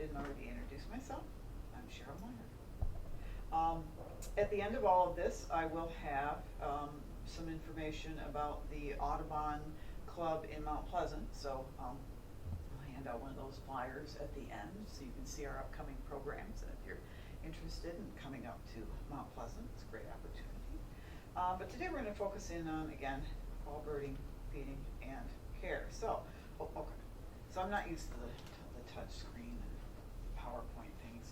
didn't already introduce myself, I'm Cheryl Meyer. At the end of all of this, I will have some information about the Audubon Club in Mount Pleasant. So I'll hand out one of those flyers at the end so you can see our upcoming programs. And if you're interested in coming up to Mount Pleasant, it's a great opportunity. But today we're going to focus in on, again, fall birding, feeding, and care. So, okay. So I'm not used to the touch screen and PowerPoint things.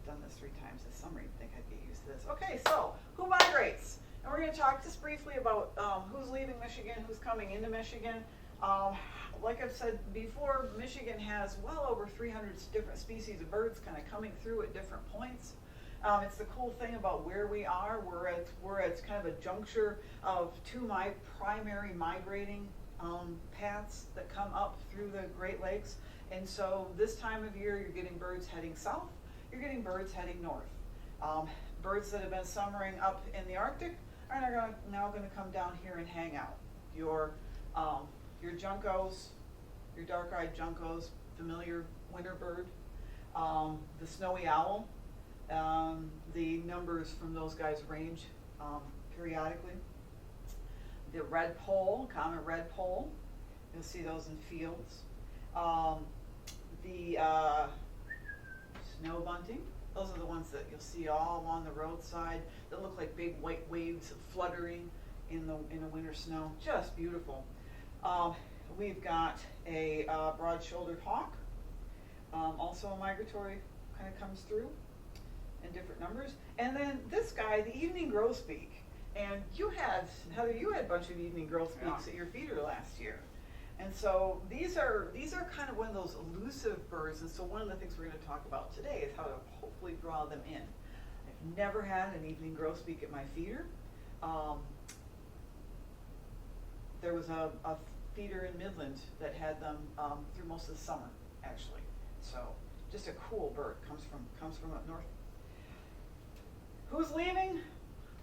Done this 3 times this summer. You'd think I'd get used to this. Okay, so who migrates? And we're going to talk just briefly about who's leaving Michigan, who's coming into Michigan. Like I've said before, Michigan has well over 300 different species of birds kind of coming through at different points. It's the cool thing about where we are. We're at kind of a juncture of 2 primary migrating paths that come up through the Great Lakes. And so this time of year, you're getting birds heading south. You're getting birds heading north. Birds that have been summering up in the Arctic are now going to come down here and hang out. Your juncos, your dark-eyed juncos, familiar winter bird. The snowy owl. The numbers from those guys range periodically. The redpoll, common redpoll, you'll see those in fields. The snow bunting, those are the ones that you'll see all along the roadside that look like big white waves fluttering in the winter snow. Just beautiful. We've got a broad-shouldered hawk, also a migratory, kind of comes through in different numbers. And then this guy, the evening grosbeak. And Heather, you had a bunch of evening grosbeaks at your feeder last year. And so these are kind of one of those elusive birds. And so one of the things we're going to talk about today is how to hopefully draw them in. I've never had an evening grosbeak at my feeder. There was a feeder in Midland that had them through most of the summer, actually. So just a cool bird, comes from up north. Who's leaving?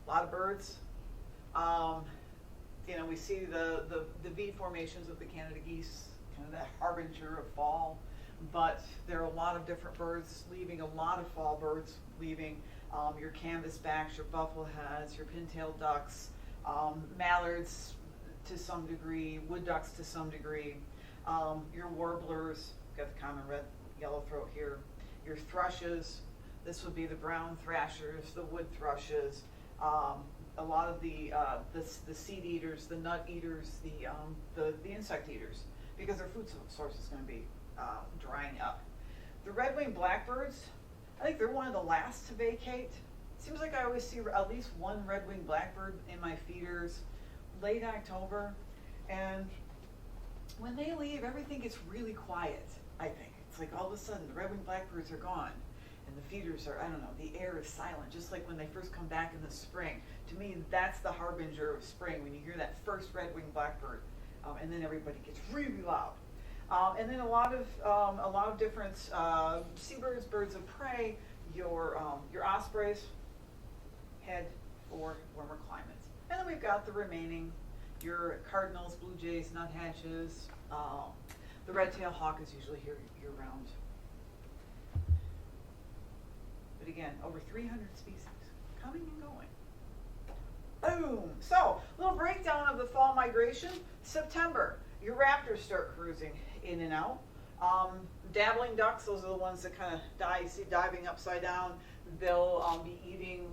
A lot of birds. We see the V formations of the Canada geese, kind of that harbinger of fall. But there are a lot of different birds leaving, a lot of fall birds leaving. Your canvasbacks, your buffleheads, your pintail ducks, mallards to some degree, wood ducks to some degree, your warblers, got the common red yellowthroat here, your thrushes. This would be the brown thrashers, the wood thrushes, a lot of the seed eaters, the nut eaters, the insect eaters, because their food source is going to be drying up. The red-winged blackbirds, I think they're one of the last to vacate. Seems like I always see at least one red-winged blackbird in my feeders late October, and when they leave, everything gets really quiet, I think. It's like all of a sudden the red-winged blackbirds are gone. And the feeders are, I don't know, the air is silent, just like when they first come back in the spring. To me, that's the harbinger of spring, when you hear that first red-winged blackbird, and then everybody gets really loud. And then a lot of different seabirds, birds of prey, your ospreys head for warmer climates. And then we've got the remaining, your cardinals, blue jays, nuthatches. The red-tailed hawk is usually here year-round. But again, over 300 species coming and going. Boom! So, a little breakdown of the fall migration. September, your raptors start cruising in and out. Dabbling ducks, those are the ones that kind of diving upside down. They'll be eating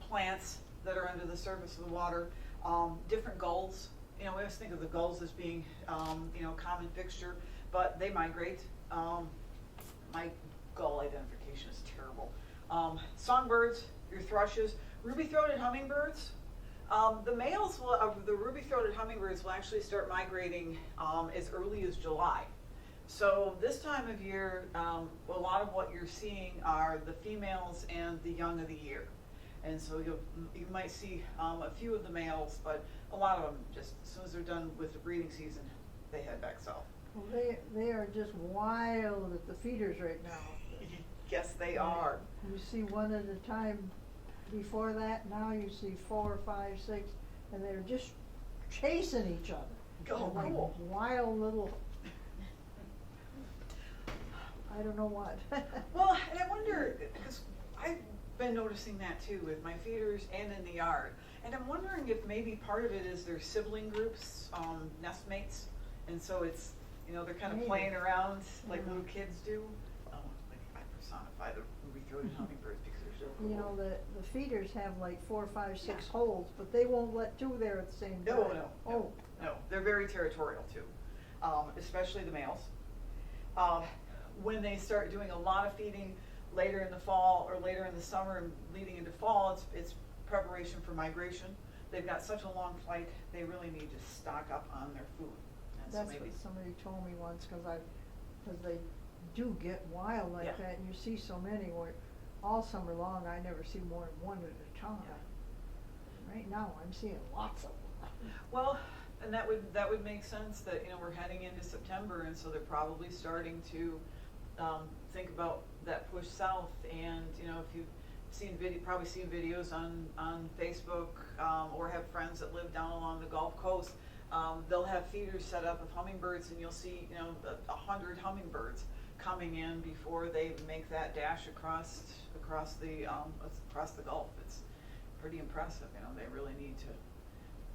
plants that are under the surface of the water. Different gulls. We always think of the gulls as being, common fixture, but they migrate. My gull identification is terrible. Songbirds, your thrushes, ruby-throated hummingbirds. The males of the ruby-throated hummingbirds will actually start migrating as early as July. So this time of year, a lot of what you're seeing are the females and the young of the year. And so you might see a few of the males, but a lot of them, just as soon as they're done with the breeding season, they head back south. Well, they are just wild at the feeders right now. Yes, they are. You see one at a time. Before that, now you see 4, 5, 6, and they're just chasing each other. Oh, like cool. wild little. I don't know what. Well, and I wonder, because I've been noticing that too with my feeders and in the yard. And I'm wondering if maybe part of it is their sibling groups, nest mates. And so it's, you know, they're kind of Maybe. playing around like Yeah. little kids do. Oh, like I personify the ruby-throated hummingbirds because they're so cool. You know, the feeders have like 4, 5, 6 holes, but they won't let two there at the same time. No, no, they're very territorial too, especially the males. When they start doing a lot of feeding later in the fall or later in the summer and leading into fall, it's preparation for migration. They've got such a long flight, they really need to stock up on their food. And so That's maybe, what somebody told me once, cause they do get wild like Yeah. that, and you see so many where all summer long, I never see more than one at a time. Right now, I'm seeing lots of them. well, and that would make sense that, you know, we're heading into September, and so they're probably starting to think about that push south. And, you know, if you've probably seen videos on Facebook, or have friends that live down along the Gulf Coast, they'll have feeders set up of hummingbirds, and you'll see, you know, 100 hummingbirds coming in before they make that dash across the Gulf. It's pretty impressive, you know, they really need to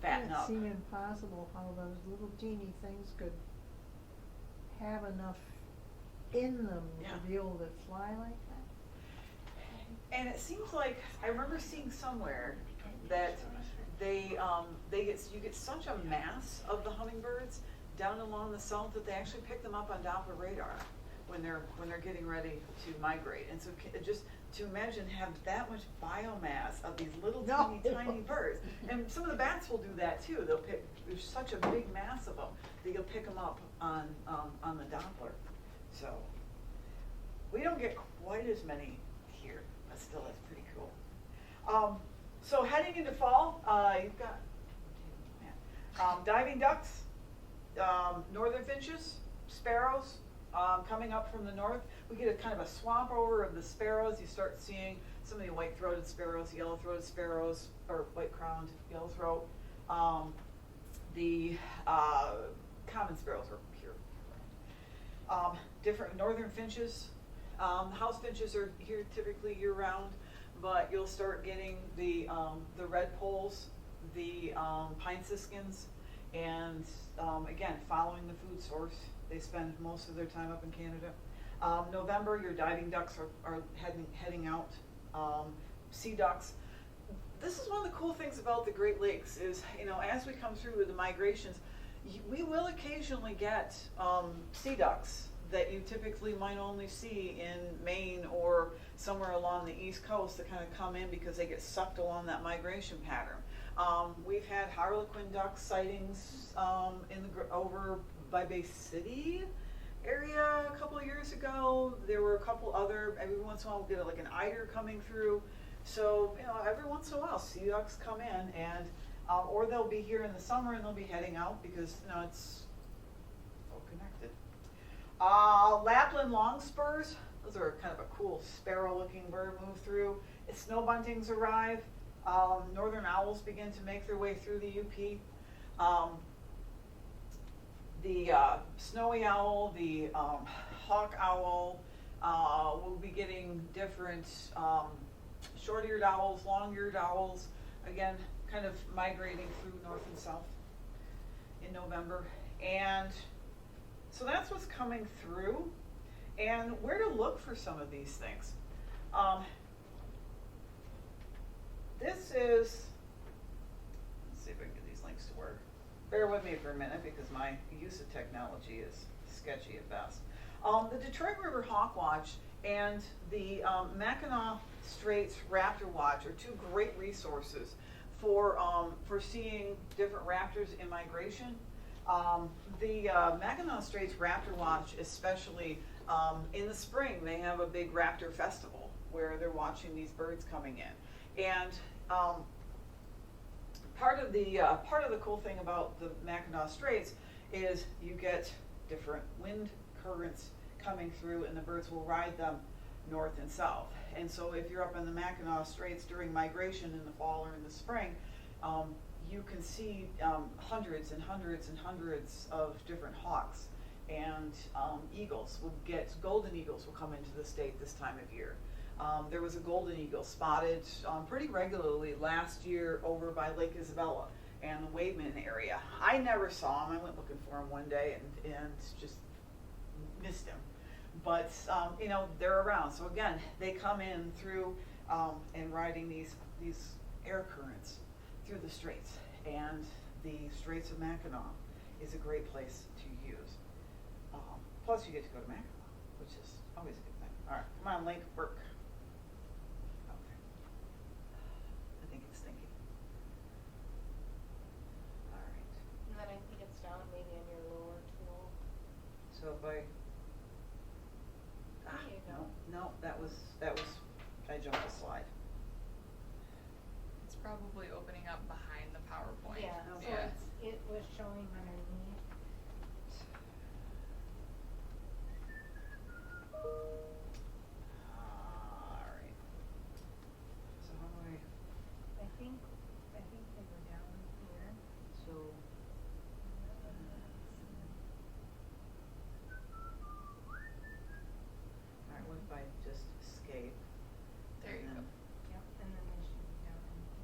fatten up. It seemed impossible how those little teeny things could have enough in them Yeah. to be able to fly like that. And it seems like, I remember seeing somewhere that you get such a mass of the hummingbirds down along the south that they actually pick them up on Doppler radar when they're getting ready to migrate. And so just to imagine have that much biomass of these little No. tiny birds. And some of the bats will do that too. There's such a big mass of them that you'll pick them up on the Doppler. So we don't get quite as many here, but still that's pretty cool. So heading into fall, you've got diving ducks, northern finches, sparrows, coming up from the north. We get a kind of a swamp over of the sparrows. You start seeing some of the white-throated sparrows, yellow-throated sparrows, or white-crowned yellow-throat. The common sparrows are here. Different northern finches. House finches are here typically year-round, but you'll start getting the red poles, the pine siskins, and again, following the food source. They spend most of their time up in Canada. November, your diving ducks are heading out. Sea ducks. This is one of the cool things about the Great Lakes is, you know, as we come through with the migrations, we will occasionally get sea ducks that you typically might only see in Maine or somewhere along the East Coast that kind of come in because they get sucked along that migration pattern. We've had harlequin duck sightings over by Bay City area a couple of years ago. There were a couple other, every once in a while we'll get like an eider coming through. So, you know, every once in a while sea ducks come in, and or they'll be here in the summer and they'll be heading out because, you know, it's all connected. Lapland longspurs, those are kind of a cool sparrow-looking bird move through. As snow buntings arrive, northern owls begin to make their way through the UP. The snowy owl, the hawk owl, we'll be getting different short-eared owls, long-eared owls, again, kind of migrating through north and south in November. And so that's what's coming through. And where to look for some of these things. This is, let's see if I can get these links to work. Bear with me for a minute because my use of technology is sketchy at best. The Detroit River Hawk Watch and the Mackinaw Straits Raptor Watch are two great resources for seeing different raptors in migration. The Mackinaw Straits Raptor Watch, especially in the spring, they have a big raptor festival where they're watching these birds coming in. And part of the cool thing about the Mackinaw Straits is you get different wind currents coming through, and the birds will ride them north and south. And so if you're up in the Mackinaw Straits during migration in the fall or in the spring, you can see hundreds and hundreds and hundreds of different hawks. and golden eagles will come into the state this time of year. There was a golden eagle spotted pretty regularly last year over by Lake Isabella and the Waveman area. I never saw him. I went looking for him one day and just missed him. But you know, they're around. So again, they come in through and riding these air currents through the Straits, and the Straits of Mackinaw is a great place to use. Plus, you get to go to Mackinaw, which is always a good thing. All right, come on, Link, work. Okay. I think it's thinking. All right. And then I think it's down maybe on your lower tool. So if I. There you go. No, that was I jumped a slide. It's probably opening up behind the PowerPoint. Yeah, so Okay. it was showing underneath. All right. So how do I think they were down here. so all right, what if I just escape? There you go. Yep, and then they should be down in here.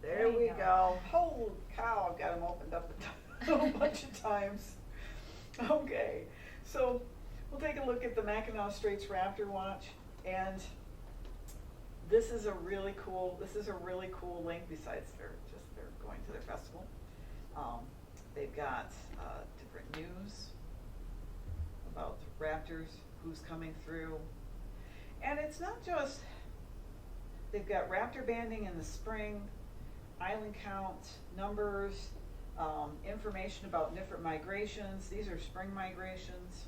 There There we you go. go. Holy cow, I've got them opened up a bunch of times. Okay, so we'll take a look at the Mackinaw Straits Raptor watch, and this is a really cool link. Besides they're going to their festival. They've got different news about the Raptors, who's coming through, and it's not just. They've got Raptor banding in the spring, island count, numbers, information about different migrations. These are spring migrations.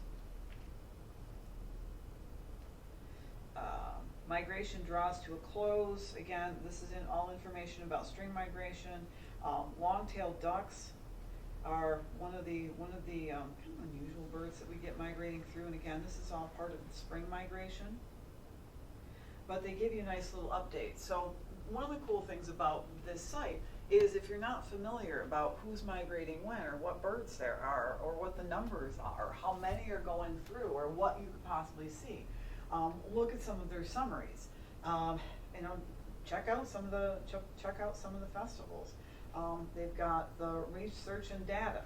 Migration draws to a close. Again, this is all information about spring migration. Long-tailed ducks are one of the kind of unusual birds that we get migrating through. And again, this is all part of the spring migration. But they give you nice little updates. So one of the cool things about this site is if you're not familiar about who's migrating when, or what birds there are, or what the numbers are, or how many are going through, or what you could possibly see, look at some of their summaries. You know, check out some of the festivals. They've got the research and data.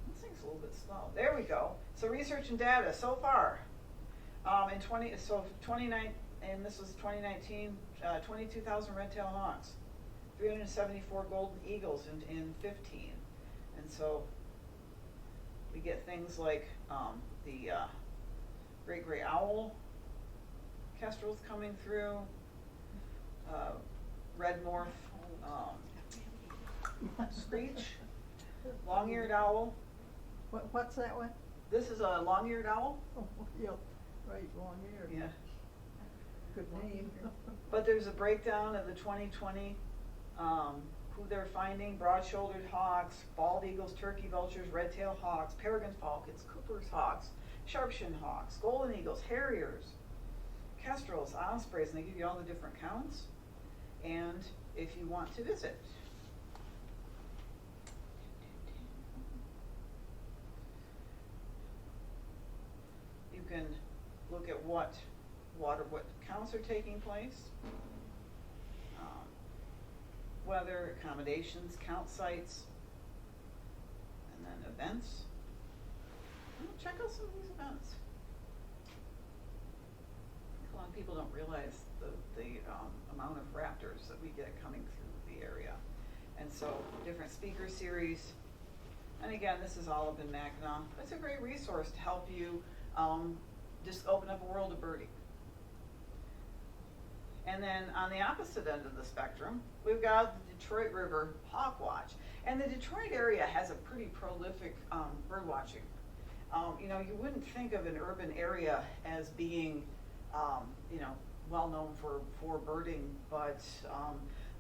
This thing's a little bit slow. There we go. So research and data so far. And this was 2019, 22,000 red-tailed hawks, 374 golden eagles in 15. And so we get things like the great gray owl kestrels coming through, red morph screech, long-eared owl. What's that one? This is a long-eared owl. Oh, yep, right, long ear. Yeah. Good name. But there's a breakdown of the 2020, who they're finding: broad-shouldered hawks, bald eagles, turkey vultures, red-tailed hawks, peregrine falcons, Cooper's hawks, sharp-shinned hawks, golden eagles, harriers, kestrels, ospreys, and they give you all the different counts. And if you want to visit. You can look at what counts are taking place, weather, accommodations, count sites, and then events. Check out some of these events. A lot of people don't realize the amount of raptors that we get coming through the area. And so different speaker series. And again, this is all up in Mackinaw. It's a great resource to help you just open up a world of birding. And then on the opposite end of the spectrum, we've got the Detroit River Hawk Watch. And the Detroit area has a pretty prolific bird watching. You know, you wouldn't think of an urban area as being, you know, well known for birding, but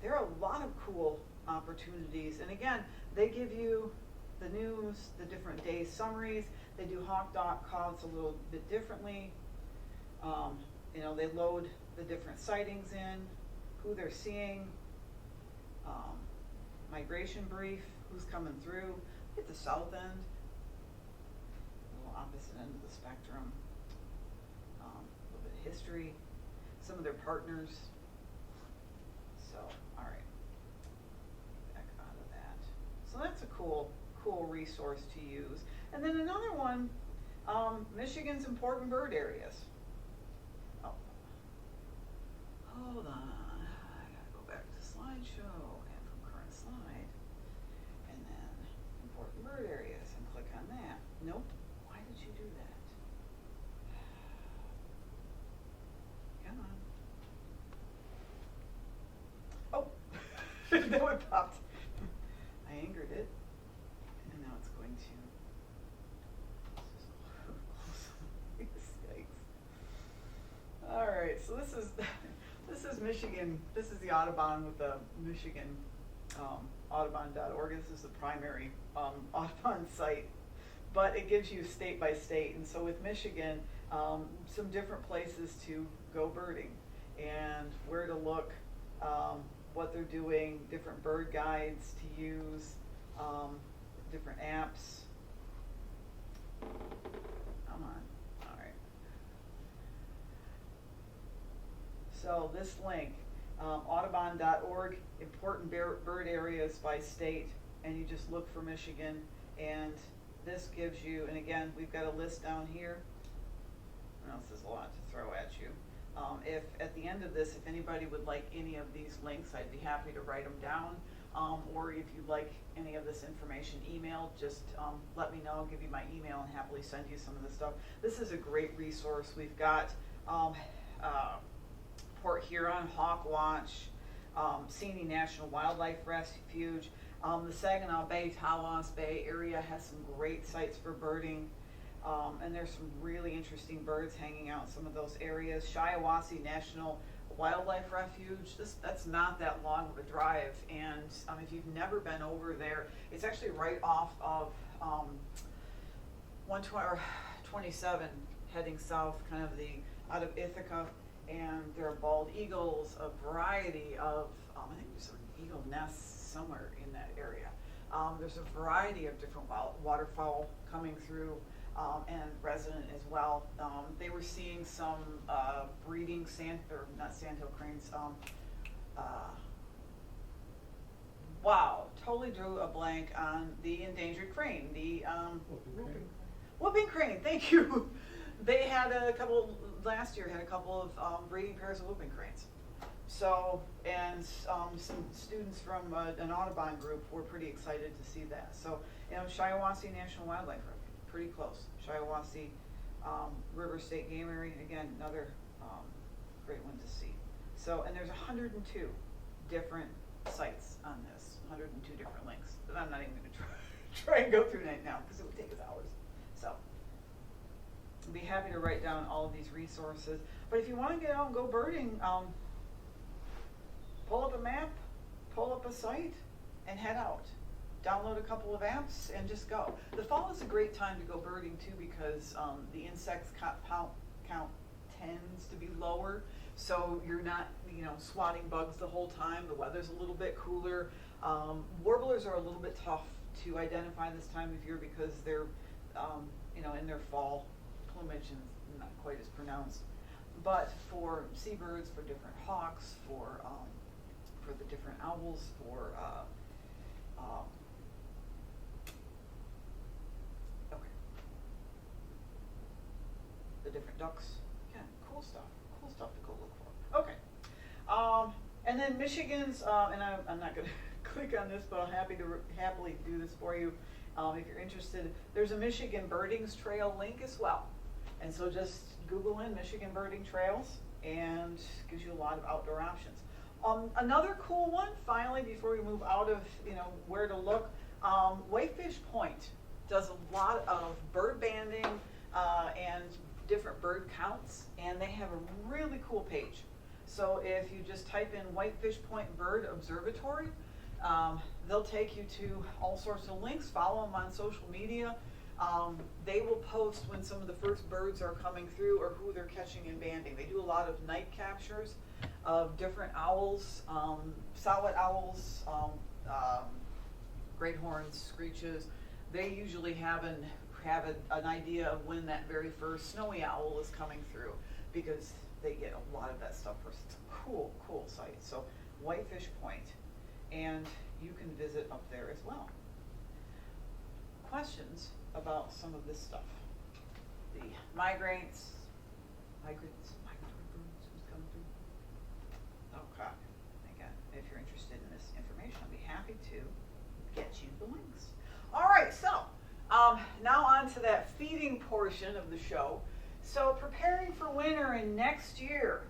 there are a lot of cool opportunities. And again, they give you the news, the different day summaries. They do hawk calls a little bit differently. You know, they load the different sightings in, who they're seeing, migration brief, who's coming through, hit the south end, a little opposite end of the spectrum. A little bit of history, some of their partners. So, all right, back out of that. So that's a cool resource to use. And then another one, Michigan's important bird areas. Oh, hold on, I gotta go back to slideshow and from current slide, and then important bird areas, and click on that. Nope, why did you do that? Come on. Oh, no, it popped. I angered it, and now it's going to. Yikes. All right, so this is Michigan. This is the Audubon with the Michigan Audubon.org. This is the primary Audubon site, but it gives you state by state. And so with Michigan, some different places to go birding and where to look, what they're doing, different bird guides to use, different apps. Come on. All right. So this link, Audubon.org, important bird areas by state, and you just look for Michigan, and this gives you, and again, we've got a list down here. Well, this is a lot to throw at you. If at the end of this, if anybody would like any of these links, I'd be happy to write them down. Or if you'd like any of this information emailed, just let me know. I'll give you my email and happily send you some of this stuff. This is a great resource. We've got Port Huron Hawk Watch, Seney National Wildlife Refuge. The Saginaw Bay, Tawas Bay area has some great sites for birding. And there's some really interesting birds hanging out in some of those areas. Shiawassee National Wildlife Refuge, that's not that long of a drive, and if you've never been over there, it's actually right off of 127 heading south, kind of out of Ithaca, and there are bald eagles, a variety of, I think there's some eagle nests somewhere in that area. There's a variety of different waterfowl coming through. And resident as well. They were seeing some breeding sandhill cranes. Wow, totally drew a blank on the endangered crane, the whooping crane. Thank you. They had last year had a couple of breeding pairs of whooping cranes. So, and some students from an Audubon group were pretty excited to see that. So, Shiawassee National Wildlife Refuge. Pretty close. Shiawassee River State Game Area, again, another great one to see. So, and there's 102 different sites on this, 102 different links that I'm not even going to try and go through right now because it would take us hours. So, I'd be happy to write down all of these resources. But if you want to get out and go birding, pull up a map, pull up a site, and head out. Download a couple of apps and just go. The fall is a great time to go birding too because the insects count tends to be lower, so you're not swatting bugs the whole time. The weather's a little bit cooler. Warblers are a little bit tough to identify this time of year because they're in their fall plumage and not quite as pronounced. But for seabirds, for different hawks, for the different owls, for the different ducks. Again, cool stuff to go look for. Okay, and then Michigan's, and I'm not going to click on this, but I'll happily do this for you if you're interested. There's a Michigan Birdings Trail link as well, and so just Google in Michigan Birding Trails, and gives you a lot of outdoor options. Another cool one, finally, before we move out of where to look, Whitefish Point does a lot of bird banding and different bird counts, and they have a really cool page. So if you just type in Whitefish Point Bird Observatory, they'll take you to all sorts of links. Follow them on social media. They will post when some of the first birds are coming through or who they're catching and banding. They do a lot of night captures of different owls, solid owls, great horns, screeches, they usually have an idea of when that very first snowy owl is coming through, because they get a lot of that stuff first. It's a cool site. So Whitefish Point, and you can visit up there as well. Questions about some of this stuff? The migratory birds, who's coming through? Okay. Again, if you're interested in this information, I'll be happy to get you the links. All right, so now on to that feeding portion of the show. So preparing for winter and next year.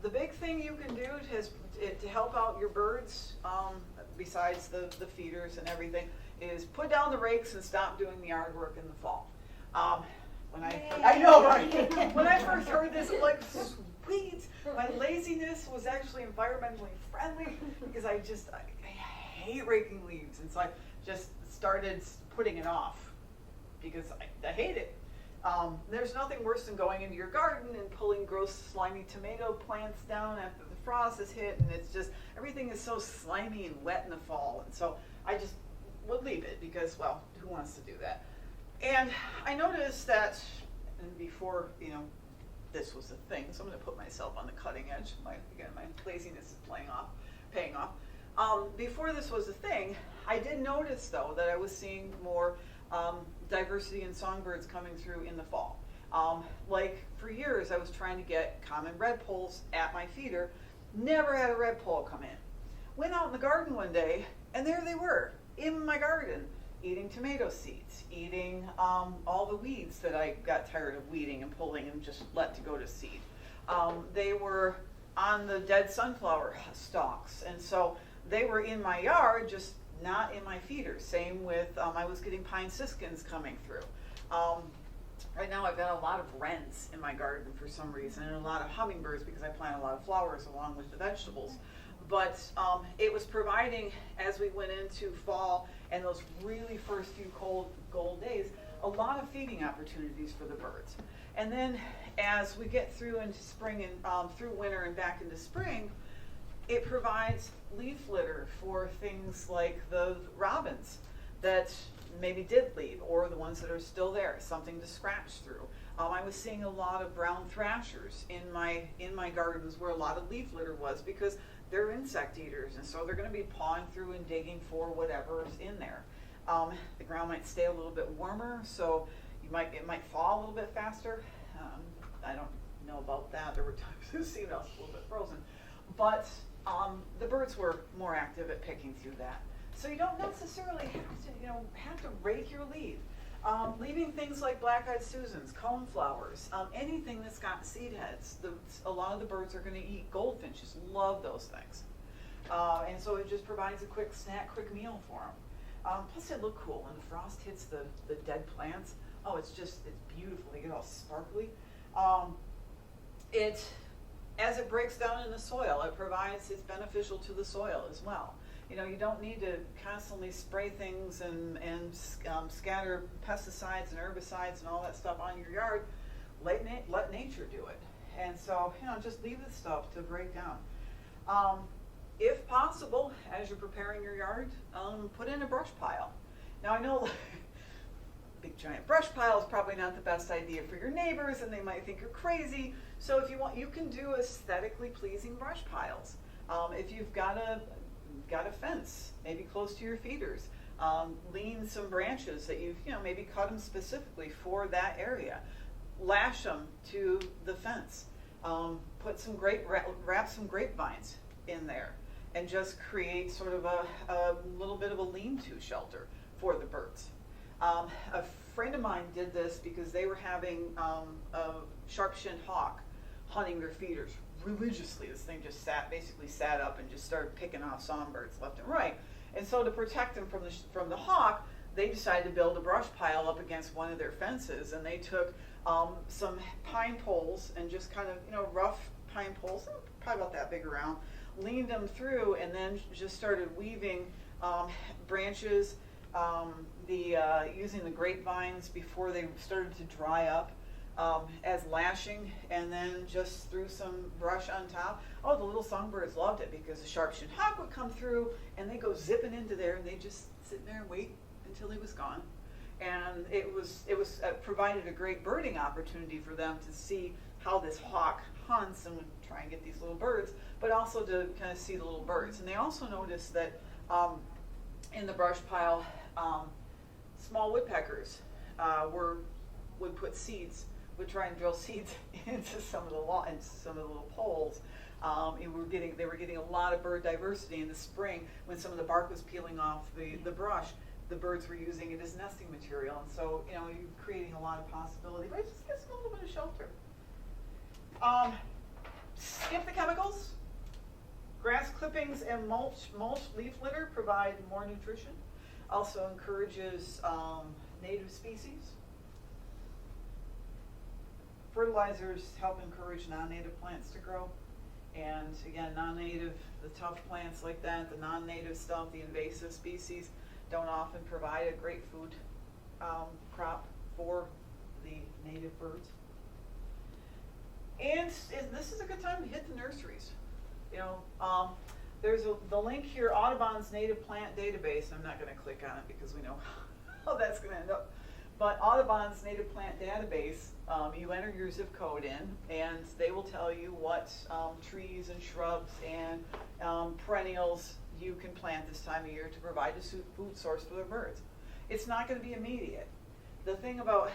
The big thing you can do to help out your birds, besides the feeders and everything, is put down the rakes and stop doing the yard work in the fall. I know, right? When I first heard this, I'm like, sweet. My laziness was actually environmentally friendly, because I hate raking leaves, and so I just started putting it off because I hate it. There's nothing worse than going into your garden and pulling gross, slimy tomato plants down after the frost has hit, and it's just, everything is so slimy and wet in the fall, and so I just would leave it, because, well, who wants to do that? And I noticed that, and before, this was a thing, so I'm going to put myself on the cutting edge. My laziness is paying off. Before this was a thing, I did notice, though, that I was seeing more diversity in songbirds coming through in the fall. Like, for years, I was trying to get common redpolls at my feeder. Never had a redpoll come in. Went out in the garden one day, and there they were, in my garden, eating tomato seeds, eating all the weeds that I got tired of weeding and pulling and just let to go to seed. They were on the dead sunflower stalks, and so they were in my yard, just not in my feeder. Same with, I was getting pine siskins coming through. Right now I've got a lot of wrens in my garden for some reason, and a lot of hummingbirds, because I plant a lot of flowers along with the vegetables. But it was providing, as we went into fall and those really first few cold days, a lot of feeding opportunities for the birds. And then as we get through into spring and through winter and back into spring, it provides leaf litter for things like the robins that maybe did leave, or the ones that are still there, something to scratch through. I was seeing a lot of brown thrashers in my gardens where a lot of leaf litter was, because they're insect eaters, and so they're going to be pawing through and digging for whatever's in there. The ground might stay a little bit warmer, so it might thaw a little bit faster. I don't know about that. There were times it seemed I was a little bit frozen, but the birds were more active at picking through that. So you don't necessarily have to rake your leaf. Leaving things like black-eyed Susans, coneflowers, anything that's got seed heads. A lot of the birds are going to eat. Goldfinches love those things. And so it just provides a quick snack, quick meal for them. Plus they look cool when the frost hits the dead plants. Oh, it's beautiful. They get all sparkly. As it breaks down in the soil, it's beneficial to the soil as well. You don't need to constantly spray things and scatter pesticides and herbicides and all that stuff on your yard. Let nature do it. And so, just leave this stuff to break down. If possible, as you're preparing your yard, put in a brush pile. Now, I know big giant brush pile is probably not the best idea for your neighbors, and they might think you're crazy. So if you want, you can do aesthetically pleasing brush piles. If you've got a fence, maybe close to your feeders, lean some branches that you've maybe cut them specifically for that area, lash them to the fence, put some wrap some grapevines in there, and just create sort of a little bit of a lean-to shelter for the birds. A friend of mine did this because they were having a sharp-shinned hawk hunting their feeders religiously. This thing just basically sat up and just started picking off songbirds left and right. And so to protect them from the hawk, they decided to build a brush pile up against one of their fences, and they took some pine poles and just kind of rough pine poles, probably about that big around, leaned them through, and then just started weaving branches, using the grapevines before they started to dry up, as lashing, and then just threw some brush on top. Oh, the little songbirds loved it, because the sharp-shinned hawk would come through, and they go zipping into there, and they just sit there and wait until he was gone. And it was provided a great birding opportunity for them to see how this hawk hunts and would try and get these little birds, but also to kind of see the little birds. And they also noticed that in the brush pile, small woodpeckers would put seeds, would try and drill seeds into some of the little poles. They were getting a lot of bird diversity in the spring when some of the bark was peeling off the brush. The birds were using it as nesting material, and so you're creating a lot of possibility. But it just gives them a little bit of shelter. Skip the chemicals. Grass clippings and mulch leaf litter provide more nutrition. Also encourages native species. Fertilizers help encourage non-native plants to grow. And again, non-native, the tough plants like that, the non-native stuff, the invasive species, don't often provide a great food crop for the native birds. And this is a good time to hit the nurseries. There's the link here, Audubon's Native Plant Database. I'm not going to click on it because we know how that's going to end up. But Audubon's Native Plant Database, you enter your zip code in, and they will tell you what trees and shrubs and perennials you can plant this time of year to provide a food source for the birds. It's not going to be immediate. The thing about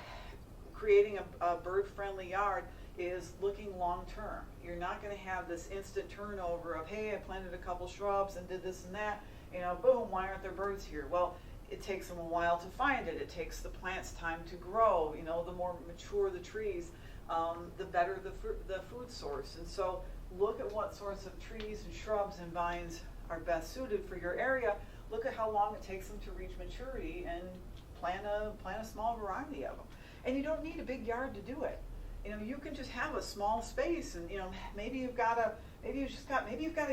creating a bird-friendly yard is looking long-term. You're not going to have this instant turnover of, hey, I planted a couple shrubs and did this and that, boom, why aren't there birds here? Well, it takes them a while to find it. It takes the plants time to grow. The more mature the trees, the better the food source. And so look at what sorts of trees and shrubs and vines are best suited for your area. Look at how long it takes them to reach maturity and plant a small variety of them. And you don't need a big yard to do it. You can just have a small space, and maybe you've got a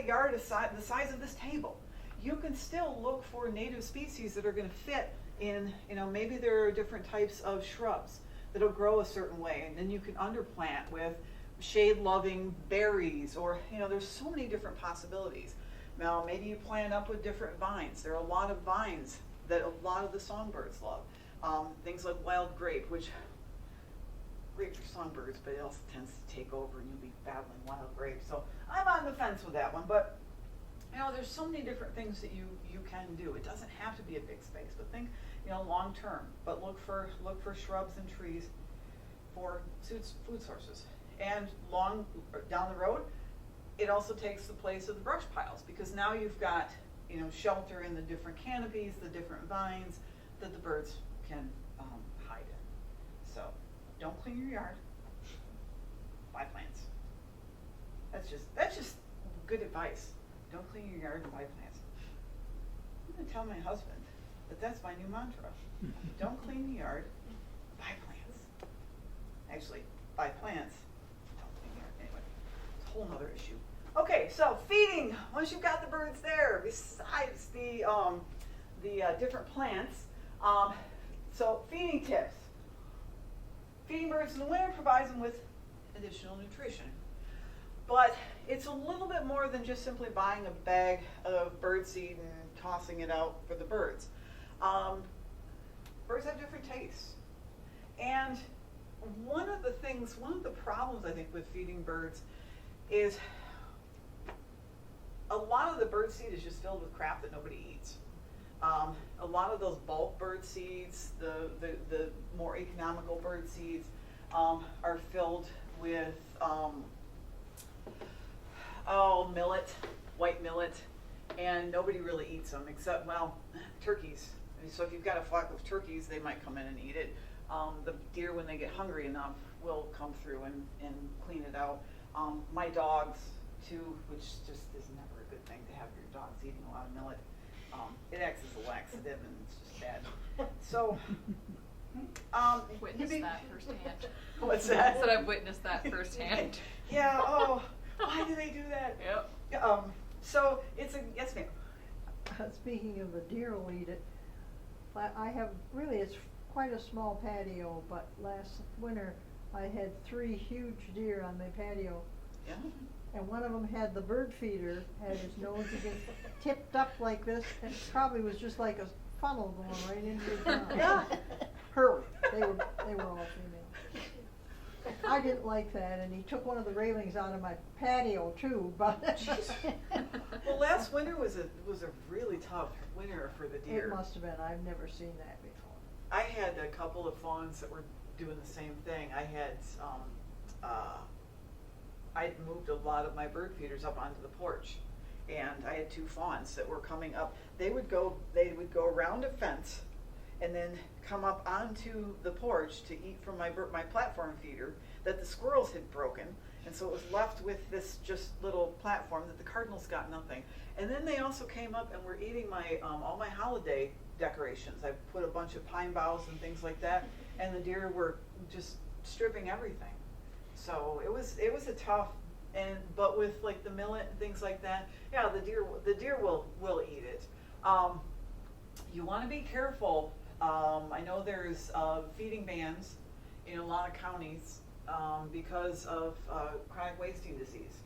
yard the size of this table. You can still look for native species that are going to fit in. Maybe there are different types of shrubs that'll grow a certain way, and then you can underplant with shade-loving berries, or there's so many different possibilities. Now, maybe you plant up with different vines. There are a lot of vines that a lot of the songbirds love. Things like wild grape, which great for songbirds, but it also tends to take over and you'll be battling wild grape. So I'm on the fence with that one, but there's so many different things that you can do. It doesn't have to be a big space, but think long term. But look for shrubs and trees for food sources. And down the road, it also takes the place of the brush piles, because now you've got shelter in the different canopies, the different vines that the birds can hide in. So don't clean your yard. Buy plants. That's just good advice. Don't clean your yard and buy plants. I'm going to tell my husband that that's my new mantra. Don't clean the yard, buy plants. Actually, buy plants, don't clean the yard. Anyway, it's a whole other issue. Okay, so feeding. Once you've got the birds there, besides the different plants, so feeding tips. Feeding birds in the winter provides them with additional nutrition. But it's a little bit more than just simply buying a bag of birdseed and tossing it out for the birds. Birds have different tastes. And one of the problems I think with feeding birds is a lot of the birdseed is just filled with crap that nobody eats. A lot of those bulk bird seeds, the more economical bird seeds, are filled with millet, white millet, and nobody really eats them except, turkeys. So if you've got a flock of turkeys, they might come in and eat it. The deer, when they get hungry enough, will come through and clean it out. My dogs, too, which just is never a good thing to have your dogs eating a lot of millet. It acts as a laxative, and it's just bad. So, Witnessed that firsthand. What's that? I said I've witnessed that firsthand. Yeah. Why do they do that? Yep. So it's yes, ma'am. Speaking of the deer will eat it, it's quite a small patio, but last winter I had 3 huge deer on my patio. Yeah. And one of them had the bird feeder, had his nose against, tipped up like this, and probably was just like a funnel going right into his mouth. Yeah. Her, they were all female. I didn't like that, and he took one of the railings out of my patio too, but. Well, last winter was a really tough winter for the deer. It must have been, I've never seen that before. I had a couple of fawns that were doing the same thing. I had, I'd moved a lot of my bird feeders up onto the porch, and I had two fawns that were coming up. They would go around a fence, and then come up onto the porch to eat from my platform feeder that the squirrels had broken, and so it was left with this just little platform that the cardinals got nothing. And then they also came up and were eating my all my holiday decorations. I put a bunch of pine boughs and things like that, and the deer were just stripping everything. So it was a tough, but with like the millet and things like that, yeah, the deer will eat it. You want to be careful. I know there's feeding bans in a lot of counties because of chronic wasting disease.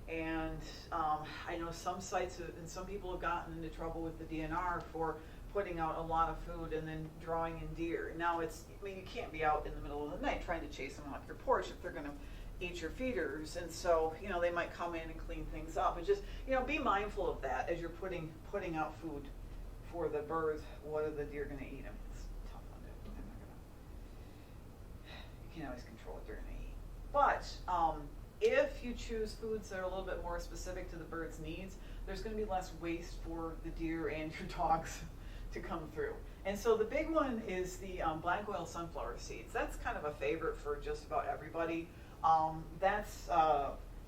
And I know some sites and some people have gotten into trouble with the DNR for putting out a lot of food and then drawing in deer. Now you can't be out in the middle of the night trying to chase them off your porch if they're going to eat your feeders. And so, they might come in and clean things up. But just, be mindful of that as you're putting out food for the birds. What are the deer going to eat them? It's a tough one. You can't always control what they're going to eat. But if you choose foods that are a little bit more specific to the bird's needs, there's going to be less waste for the deer and your dogs to come through. And so the big one is the black oil sunflower seeds. That's kind of a favorite for just about everybody.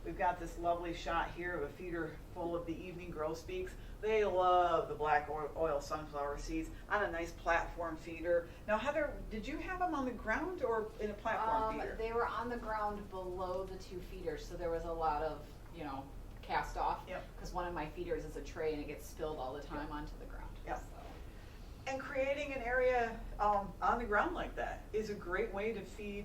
We've got this lovely shot here of a feeder full of the evening grosbeaks. They love the black oil sunflower seeds on a nice platform feeder. Now, Heather, did you have them on the ground or in a platform feeder? They were on the ground below the two feeders, so there was a lot of, cast off. Yep. Because one of my feeders is a tray and it gets spilled all the time onto the ground. Yep. So. And creating an area on the ground like that is a great way to feed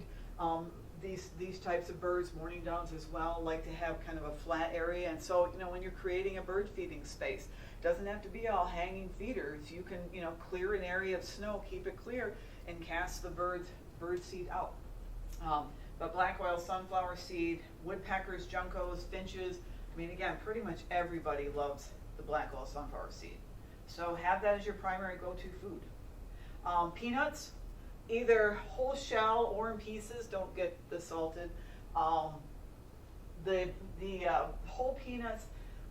these types of birds. Mourning doves as well like to have kind of a flat area, and so when you're creating a bird feeding space, it doesn't have to be all hanging feeders. You can clear an area of snow, keep it clear, and cast the bird seed out. But black oil sunflower seed, woodpeckers, juncos, finches. Again, pretty much everybody loves the black oil sunflower seed. So have that as your primary go-to food. Peanuts, either whole shell or in pieces, don't get the salted. The whole peanuts,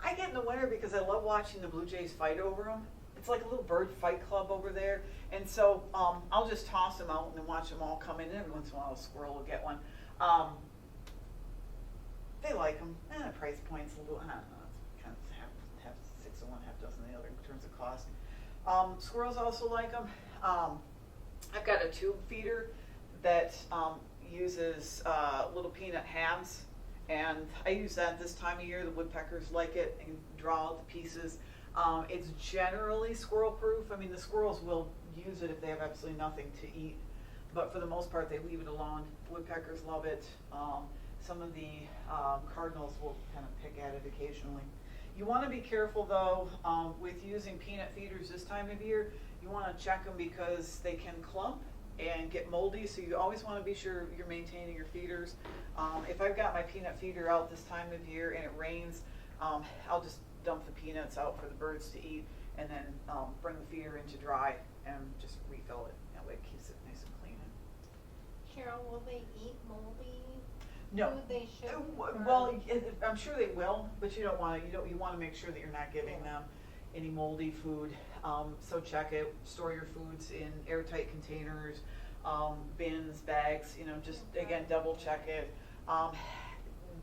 I get in the winter because I love watching the blue jays fight over them. It's like a little bird fight club over there. And so I'll just toss them out and then watch them all come in. Every once in a while a squirrel will get one. They like them. The price point's a little, I don't know, it's kind of half 6 of one, half dozen of the other in terms of cost. Squirrels also like them. I've got a tube feeder that uses little peanut halves, and I use that this time of year. The woodpeckers like it and draw out the pieces. It's generally squirrel proof. The squirrels will use it if they have absolutely nothing to eat, but for the most part they leave it alone. Woodpeckers love it. Some of the cardinals will kind of pick at it occasionally. You want to be careful though with using peanut feeders this time of year. You want to check them because they can clump and get moldy, so you always want to be sure you're maintaining your feeders. If I've got my peanut feeder out this time of year and it rains, I'll just dump the peanuts out for the birds to eat and then bring the feeder in to dry and just refill it. That way it keeps it nice and clean. Cheryl, will they eat moldy No. food? They shouldn't? Well, I'm sure they will, but you want to make sure that you're not giving them any moldy food. So check it. Store your foods in airtight containers, bins, bags. Just again double check it.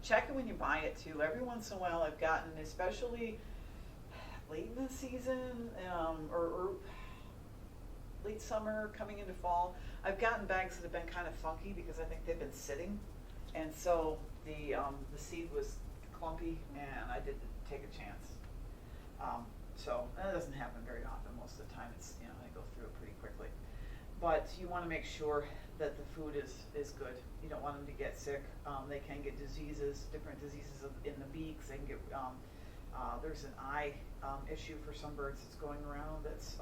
Check it when you buy it too. Every once in a while, I've gotten, especially late in the season or late summer coming into fall, I've gotten bags that have been kind of funky because I think they've been sitting. And so the seed was clumpy, and I didn't take a chance. So that doesn't happen very often. Most of the time, it's they go through it pretty quickly. But you want to make sure that the food is good. You don't want them to get sick. They can get diseases, different diseases in the beaks. They can get there's an eye issue for some birds that's going around that's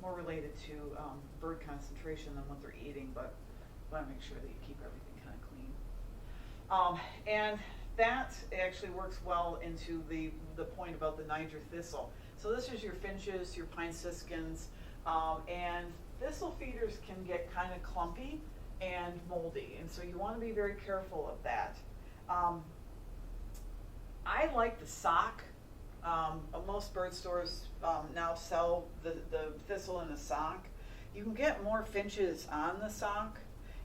more related to bird concentration than what they're eating, but want to make sure that you keep everything kind of clean. And that actually works well into the point about the Niger thistle. So this is your finches, your pine siskins, and thistle feeders can get kind of clumpy and moldy, and so you want to be very careful of that. I like the sock. Most bird stores now sell the thistle in a sock. You can get more finches on the sock,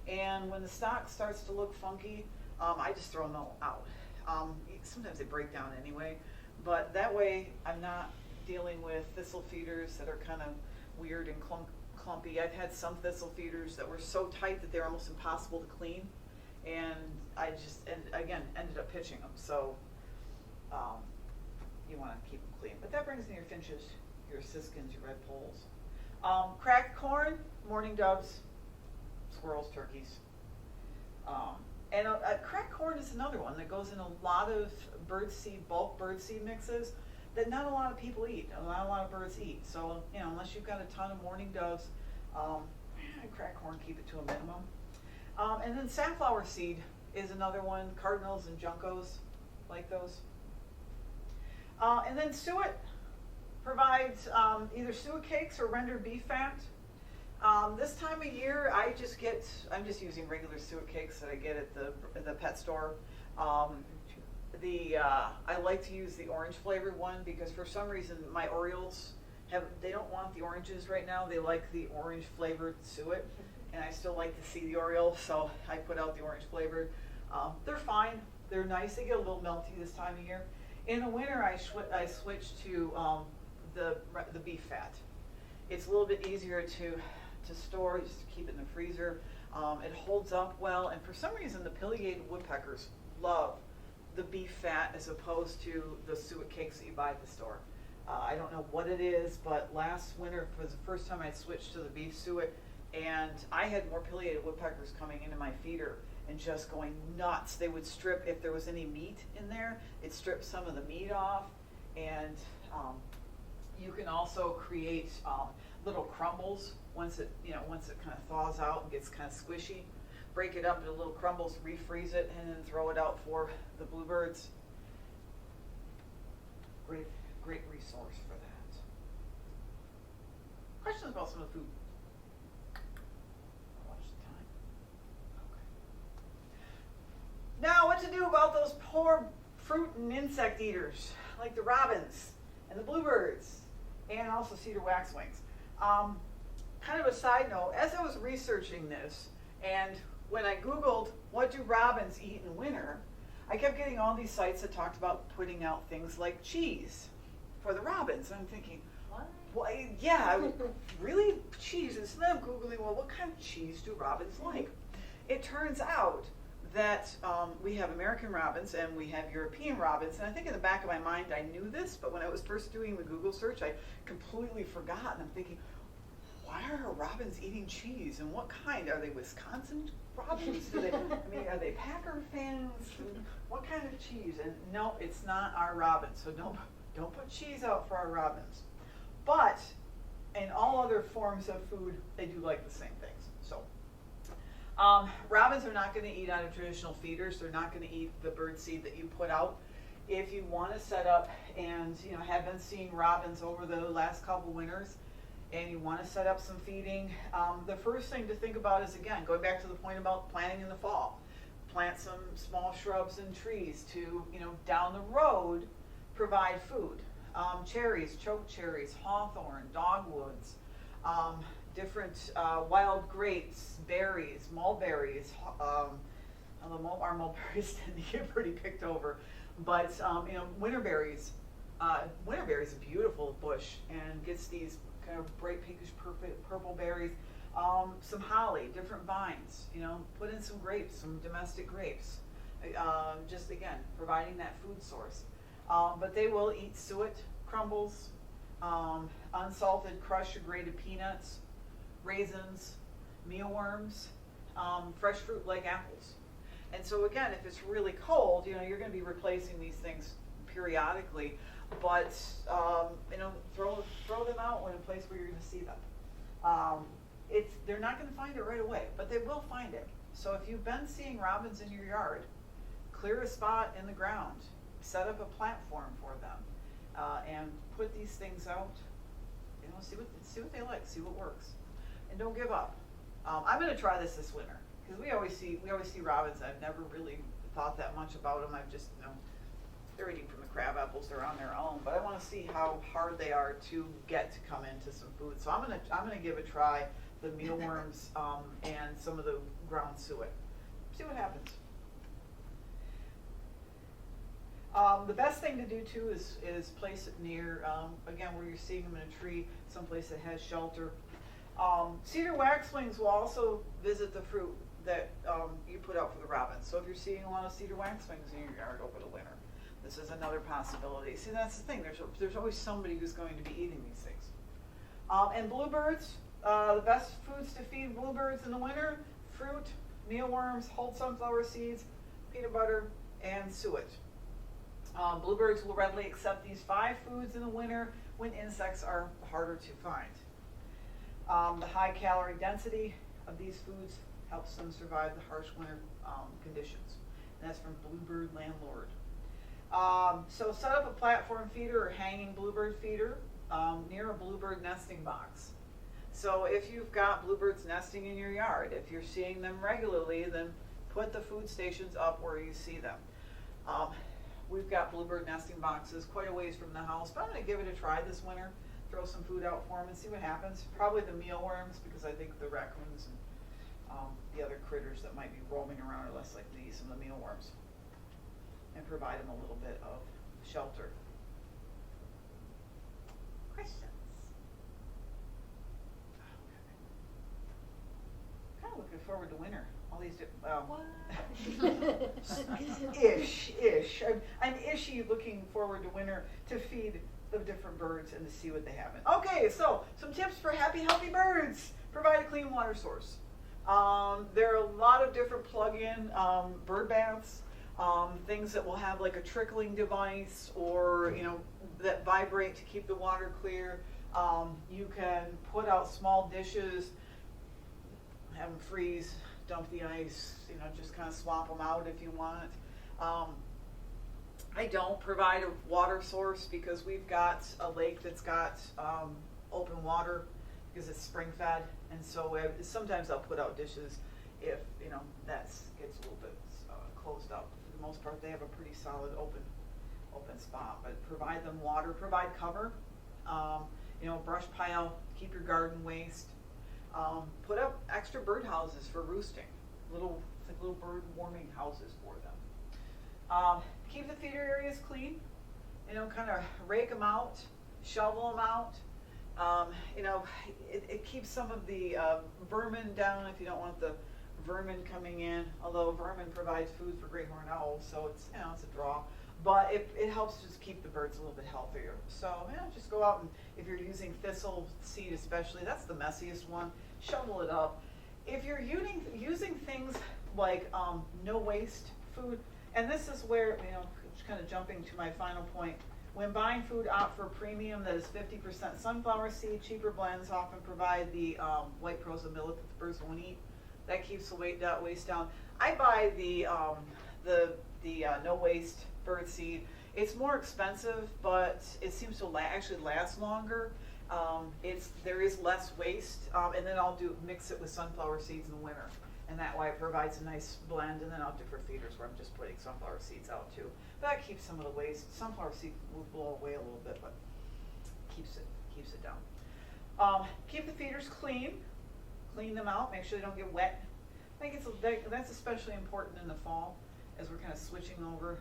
and when the sock starts to look funky, I just throw them all out. Sometimes they break down anyway, but that way I'm not dealing with thistle feeders that are kind of weird and clumpy. I've had some thistle feeders that were so tight that they're almost impossible to clean, and I just, and again, ended up pitching them. So you want to keep them clean. But that brings in your finches, your siskins, your red poles. Cracked corn, mourning doves, squirrels, turkeys. And cracked corn is another one that goes in a lot of bulk birdseed mixes that not a lot of people eat, not a lot of birds eat. So, unless you've got a ton of mourning doves, cracked corn, keep it to a minimum. And then safflower seed is another one, cardinals and juncos, like those. And then suet provides either suet cakes or rendered beef fat. This time of year, I'm just using regular suet cakes that I get at the pet store. I like to use the orange flavored one because for some reason my Orioles they don't want the oranges right now. They like the orange flavored suet, and I still like to see the Orioles, so I put out the orange flavored. They're fine. They're nice. They get a little melty this time of year. In the winter, I switch to the beef fat. It's a little bit easier to store, just to keep it in the freezer. It holds up well, and for some reason the pileated woodpeckers love the beef fat as opposed to the suet cakes that you buy at the store. I don't know what it is, but last winter was the first time I switched to the beef suet, and I had more pileated woodpeckers coming into my feeder and just going nuts. They would strip, if there was any meat in there, it stripped some of the meat off, and you can also create little crumbles once it kind of thaws out and gets kind of squishy. Break it up into little crumbles, refreeze it, and then throw it out for the bluebirds. Great resource for that. Questions about some of the food? Watch the time. Okay. Now, what to do about those poor fruit and insect eaters, like the robins and the bluebirds, and also cedar waxwings. Kind of a side note, as I was researching this, and when I Googled, what do robins eat in winter, I kept getting all these sites that talked about putting out things like cheese for the robins. And I'm thinking, What? well, yeah, really, cheese? And so then I'm Googling, well, what kind of cheese do robins like? It turns out that we have American robins and we have European robins. And I think in the back of my mind, I knew this, but when I was first doing the Google search, I completely forgot. And I'm thinking, why are robins eating cheese? And what kind? Are they Wisconsin robins? Are they Packer fans? And what kind of cheese? And no, it's not our robins. So don't put cheese out for our robins. But in all other forms of food, they do like the same things. So robins are not going to eat out of traditional feeders. They're not going to eat the bird seed that you put out. If you want to set up and have been seeing robins over the last couple winters, and you want to set up some feeding, the first thing to think about is, again, going back to the point about planting in the fall. Plant some small shrubs and trees to, down the road, provide food. Cherries, choke cherries, hawthorn, dogwoods, different wild grapes, berries, mulberries. Although our mulberries tend to get pretty picked over. But, winterberries. Winterberries is a beautiful bush and gets these kind of bright pinkish purple berries. Some holly, different vines, put in some grapes, some domestic grapes. Just again, providing that food source. But they will eat suet, crumbles, unsalted crushed or grated peanuts, raisins, mealworms, fresh fruit like apples. And so again, if it's really cold, you're going to be replacing these things periodically. But throw them out in a place where you're going to see them. They're not gonna find it right away, but they will find it. So if you've been seeing robins in your yard, clear a spot in the ground, set up a platform for them, and put these things out. You know, see what they like, see what works, and don't give up. I'm gonna try this winter because we always see robins. I've never really thought that much about them. I've just, you know, they're eating from the crab apples. They're on their own, but I want to see how hard they are to get to come into some food. So I'm gonna give a try the mealworms and some of the ground suet. See what happens. The best thing to do too is place it near, again, where you're seeing them in a tree, someplace that has shelter. Cedar waxwings will also visit the fruit that you put out for the robins. So if you're seeing a lot of cedar waxwings in your yard over the winter, this is another possibility. See, that's the thing. There's always somebody who's going to be eating these things. And bluebirds, the best foods to feed bluebirds in the winter: fruit, mealworms, whole sunflower seeds, peanut butter, and suet. Bluebirds will readily accept these 5 foods in the winter when insects are harder to find. The high calorie density of these foods helps them survive the harsh winter conditions. And that's from Bluebird Landlord. So set up a platform feeder or hanging bluebird feeder near a bluebird nesting box. So if you've got bluebirds nesting in your yard, if you're seeing them regularly, then put the food stations up where you see them. We've got bluebird nesting boxes quite a ways from the house, but I'm going to give it a try this winter. Throw some food out for them and see what happens. Probably the mealworms, because I think the raccoons and the other critters that might be roaming around are less likely to eat some of the mealworms. And provide them a little bit of shelter. Questions? Kind of looking forward to winter. All these ish. I'm ishy looking forward to winter to feed the different birds and to see what they have. Okay, so some tips for happy, healthy birds. Provide a clean water source. There are a lot of different plug-in bird baths. Things that will have like a trickling device, or that vibrate to keep the water clear. You can put out small dishes, have them freeze, dump the ice, just kind of swap them out if you want. I don't provide a water source because we've got a lake that's got open water because it's spring fed, and so sometimes I'll put out dishes if that gets a little bit closed up. For the most part, they have a pretty solid open spot. But provide them water, provide cover. Brush pile, keep your garden waste. Put up extra bird houses for roosting, little bird warming houses for them. Keep the feeder areas clean. Kind of rake them out, shovel them out. It keeps some of the vermin down if you don't want the vermin coming in, although vermin provides food for great horned owls, so it's a draw. But it helps just keep the birds a little bit healthier. So just go out and if you're using thistle seed especially, that's the messiest one, shovel it up. If you're using things like no waste food, and this is where, kind of jumping to my final point, when buying food, opt for premium that is 50% sunflower seed. Cheaper blends often provide the white pearls of millet that the birds won't eat. That keeps the waste down. I buy the no waste bird seed. It's more expensive, but it seems to actually last longer. There is less waste, and then I'll mix it with sunflower seeds in the winter, and that way it provides a nice blend. And then I'll do for feeders where I'm just putting sunflower seeds out too. But that keeps some of the waste. Sunflower seed will blow away a little bit, but keeps it down. Keep the feeders clean. Clean them out. Make sure they don't get wet. I think that's especially important in the fall as we're kind of switching over.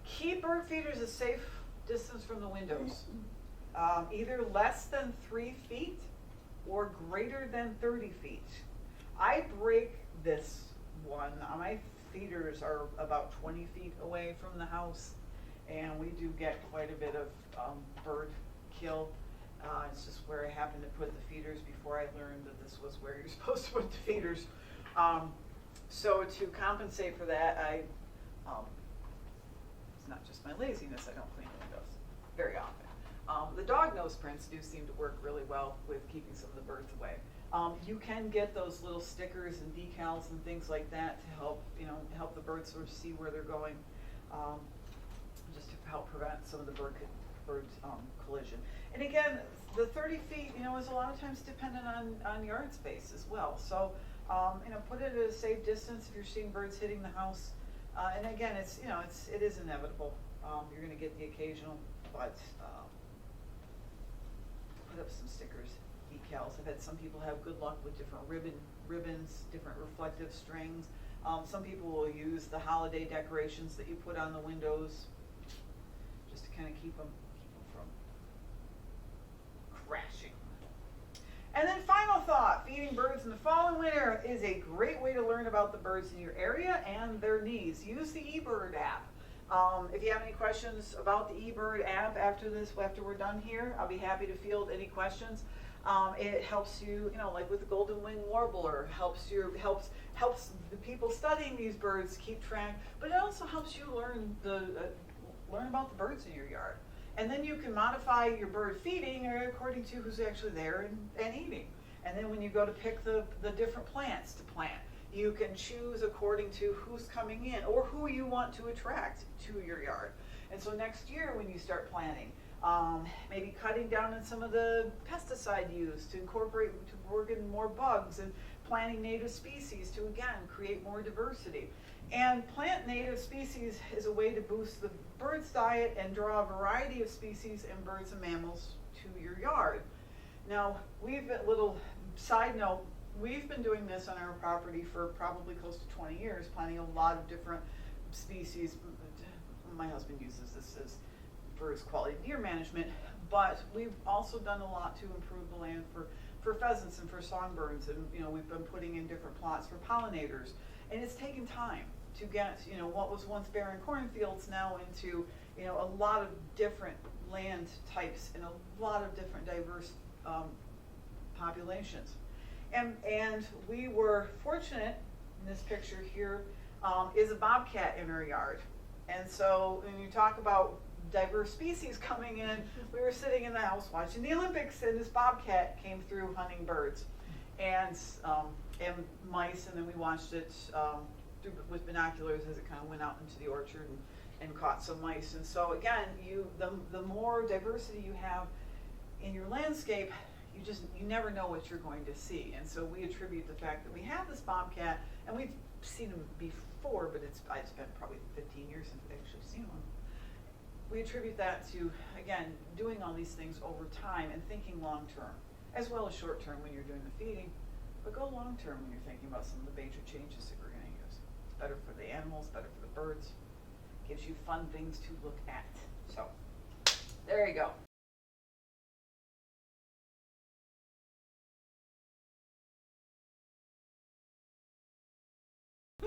Keep bird feeders a safe distance from the windows. Either less than 3 feet or greater than 30 feet. I break this one. My feeders are about 20 feet away from the house, and we do get quite a bit of bird kill. It's just where I happened to put the feeders before I learned that this was where you're supposed to put the feeders. So to compensate for that, it's not just my laziness, I don't clean the windows very often. The dog nose prints do seem to work really well with keeping some of the birds away. You can get those little stickers and decals and things like that to help, help the birds sort of see where they're going, just to help prevent some of the bird collision. And again, the 30 feet, is a lot of times dependent on yard space as well. So, put it at a safe distance if you're seeing birds hitting the house. And again, it is inevitable. You're going to get the occasional, but put up some stickers, decals. I've had some people have good luck with different ribbons, different reflective strings. Some people will use the holiday decorations that you put on the windows, just to kind of keep them from crashing. And then final thought, feeding birds in the fall and winter is a great way to learn about the birds in your area and their needs. Use the eBird app. If you have any questions about the eBird app after we're done here, I'll be happy to field any questions. It helps you, like with the golden wing warbler, helps the people studying these birds keep track, but it also helps you learn about the birds in your yard. And then you can modify your bird feeding according to who's actually there and eating. And then when you go to pick the different plants to plant, you can choose according to who's coming in or who you want to attract to your yard. And so next year when you start planting, maybe cutting down on some of the pesticide use to work in more bugs, and planting native species to, again, create more diversity. And plant native species is a way to boost the bird's diet and draw a variety of species and birds and mammals to your yard. Now, little side note, we've been doing this on our property for probably close to 20 years, planting a lot of different species. My husband uses this for his quality deer management, but we've also done a lot to improve the land for pheasants and for songbirds, and we've been putting in different plots for pollinators, and it's taken time to get what was once barren cornfields now into a lot of different land types and a lot of different diverse populations. And we were fortunate, in this picture here, is a bobcat in our yard. And so when you talk about diverse species coming in, we were sitting in the house watching the Olympics, and this bobcat came through hunting birds and mice, and then we watched it with binoculars as it kind of went out into the orchard and caught some mice. And so again, the more diversity you have in your landscape, you never know what you're going to see. And so we attribute the fact that we have this bobcat, and we've seen him before, but it's been probably 15 years since we've actually seen one. We attribute that to, again, doing all these things over time and thinking long term, as well as short term when you're doing the feeding, but go long term when you're thinking about some of the major changes that we're going to use. It's better for the animals, better for the birds, gives you fun things to look at. So there you go.